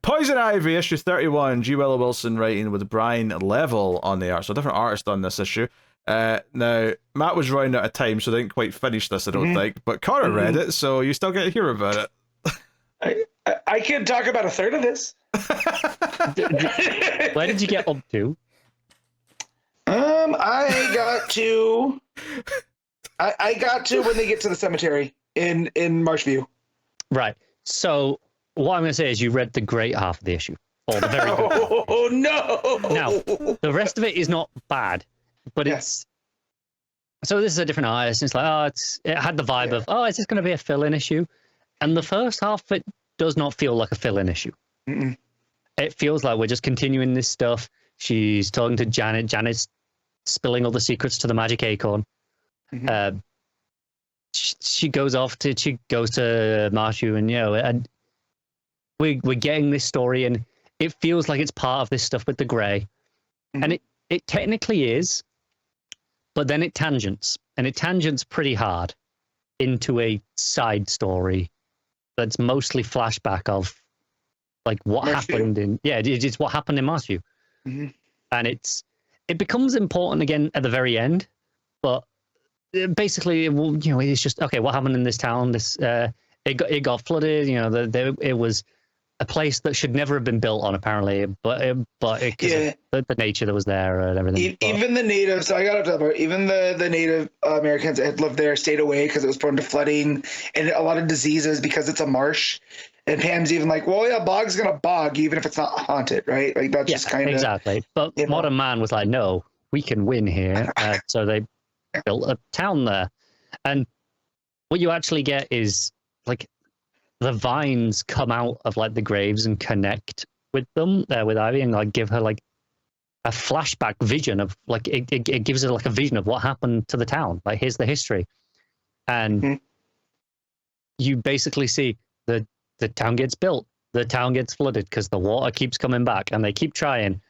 Poison Ivy, issue 31, G. Willow Wilson writing with Brian Level on the art. So a different artist on this issue. Now, Matt was running out of time, so I didn't quite finish this, I don't think. But Connor read it, so you still get to hear about it. I can talk about a third of this. Where did you get up to? I got to when they get to the cemetery in Marshview. Right. So what I'm going to say is you read the great half of the issue. Or the very good half. Oh, no! Now, the rest of it is not bad, but it's... So this is a different artist. It's like, it had the vibe of, is this going to be a fill-in issue? And the first half of it does not feel like a fill-in issue. Mm-mm. It feels like we're just continuing this stuff. She's talking to Janet. Janet's spilling all the secrets to the magic acorn. Mm-hmm. She goes to Marshu, and and we're getting this story, and it feels like it's part of this stuff with the Grey, and it technically is, but then it tangents pretty hard into a side story that's mostly flashback of like what happened in it's what happened in Marsview, and it becomes important again at the very end, but basically it's just okay. What happened in this town? It got flooded. It was a place that should never have been built on, apparently, but the nature that was there and everything. Even the natives, so I got to talk about even the Native Americans that had lived there stayed away because it was prone to flooding and a lot of diseases because it's a marsh. And Pam's even like, well, yeah, bog's gonna bog even if it's not haunted, right? Like that's just kind of exactly. But Modern Man was like, no, we can win here. So they built a town there, and what you actually get is like the vines come out of like the graves and connect with them with Ivy, and like give her like a flashback vision of like it gives her like a vision of what happened to the town. Like here's the history, and you basically see the town gets built, the town gets flooded because the water keeps coming back, and they keep trying,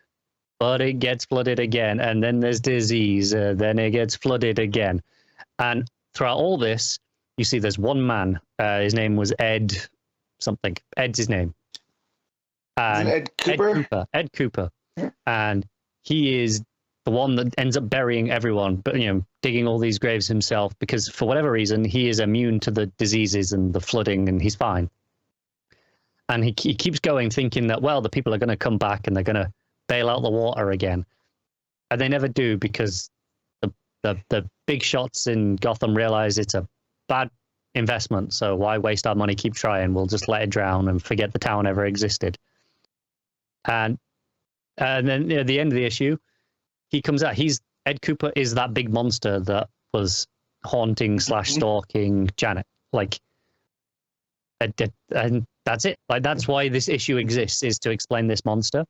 but it gets flooded again, and then there's disease, then it gets flooded again, and throughout all this, you see there's one man. His name was Ed something. Ed's his name. And Ed Cooper? Ed Cooper. And he is the one that ends up burying everyone, but digging all these graves himself because for whatever reason he is immune to the diseases and the flooding, and he's fine. And he keeps going, thinking that the people are going to come back and they're going to bail out the water again, and they never do because the big shots in Gotham realize it's a bad investment, so why waste our money? Keep trying. We'll just let it drown and forget the town ever existed. And then at the end of the issue, he comes out. Ed Cooper is that big monster that was haunting / stalking Janet. Like, and that's it. Like that's why this issue exists, is to explain this monster.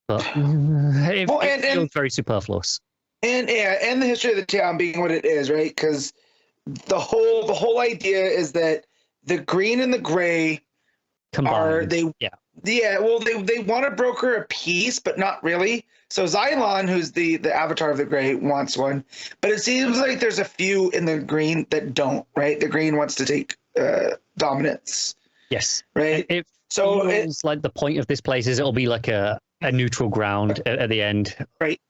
But it feels very superfluous. And the history of the town being what it is, right? Because the whole idea is that the green and the gray combined. They want to broker a peace, but not really. So Xylon, who's the avatar of the gray, wants one, but it seems like there's a few in the green that don't, right? The green wants to take dominance. Yes. Right. It's like the point of this place is it'll be like a neutral ground at the end. Right.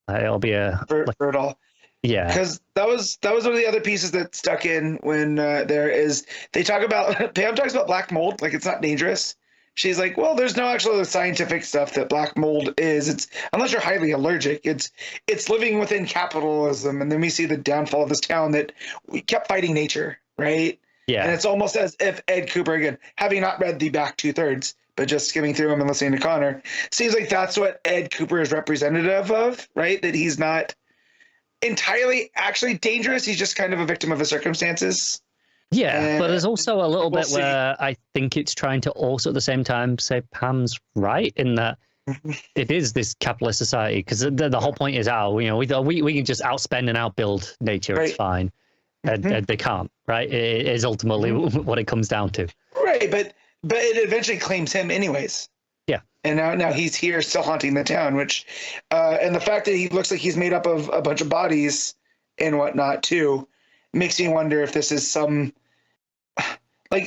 It'll be for it all. Yeah, because that was one of the other pieces that stuck in when they talk about Pam talks about black mold like it's not dangerous. She's like, well, there's no actual scientific stuff that black mold is. It's unless you're highly allergic. It's living within capitalism, and then we see the downfall of this town that we kept fighting nature, right? Yeah, and it's almost as if Ed Cooper, again, having not read the back 2/3, but just skimming through them and listening to Connor, seems like that's what Ed Cooper is representative of, right? That he's not entirely actually dangerous. He's just kind of a victim of his circumstances. Yeah, but there's also a little bit where I think it's trying to also at the same time say Pam's right in that it is this capitalist society, because the whole point is we can just outspend and outbuild nature. Right. It's fine. And they can't, right? It is ultimately what it comes down to. Right, but it eventually claims him anyways. Yeah. And now he's here still haunting the town, which, and the fact that he looks like he's made up of a bunch of bodies and whatnot too, makes me wonder if this is some,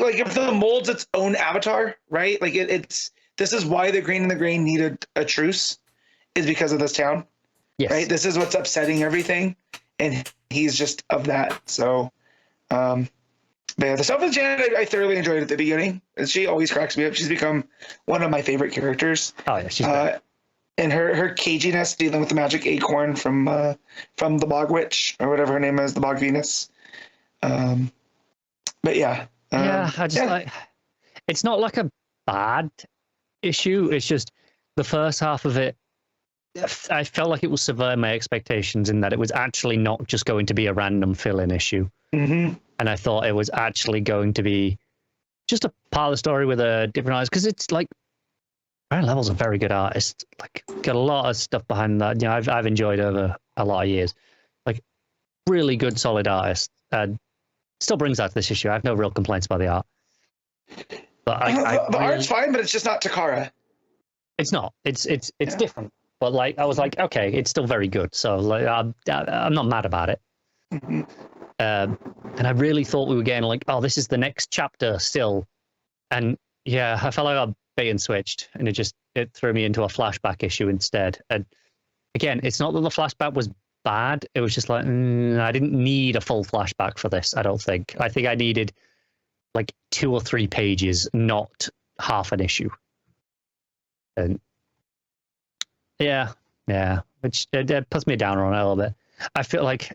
like if the mold's its own avatar, right? Like it's this is why the Green and the Grain needed a truce, is because of this town. Yes. Right. This is what's upsetting everything, and he's just of that. So, but yeah, the stuff with Janet I thoroughly enjoyed at the beginning, and she always cracks me up. She's become one of my favorite characters. Oh yeah, she's great. And her caginess dealing with the magic acorn from the Bog Witch or whatever her name is, the Bog Venus. But yeah. I just like, it's not like a bad issue. It's just the first half of it, I felt like it was subverting my expectations in that it was actually not just going to be a random fill-in issue. Mm-hmm. And I thought it was actually going to be just a part of the story with a different artist, because it's like Brian Level's a very good artist. Like, got a lot of stuff behind that. You know, I've enjoyed over a lot of years. Like, really good, solid artist. Still brings out this issue. I have no real complaints about the art. But the art's fine, but it's just not Takara. It's not. It's different. But like, I was like, okay, it's still very good. So like, I'm not mad about it. Mm-hmm. And I really thought we were getting like, oh, this is the next chapter still. And yeah, I felt like I bait and switched, and it threw me into a flashback issue instead. And again, it's not that the flashback was bad. It was just like, I didn't need a full flashback for this. I don't think. I think I needed like 2 or 3 pages, not half an issue. And yeah, which it puts me down on it a little bit. I feel like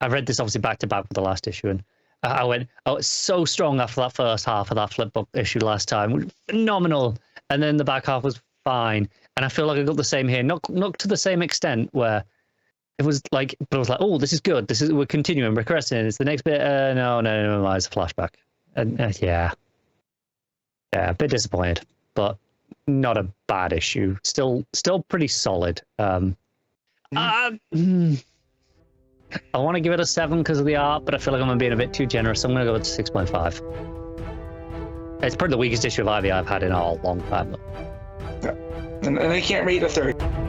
I read this obviously back to back with the last issue, and I went, oh, it's so strong after that first half of that flip book issue last time, phenomenal, and then the back half was fine. And I feel like I got the same here, not to the same extent where it was like, but I was like, oh, this is good. We're continuing, we're progressing. It's the next bit. No, it's a flashback. And yeah, a bit disappointed, but not a bad issue. Still pretty solid. I want to give it a 7 because of the art, but I feel like I'm being a bit too generous. So I'm going to go with 6.5. It's probably the weakest issue of Ivy I've had in a long time. Yeah. And I can't rate a 3rd.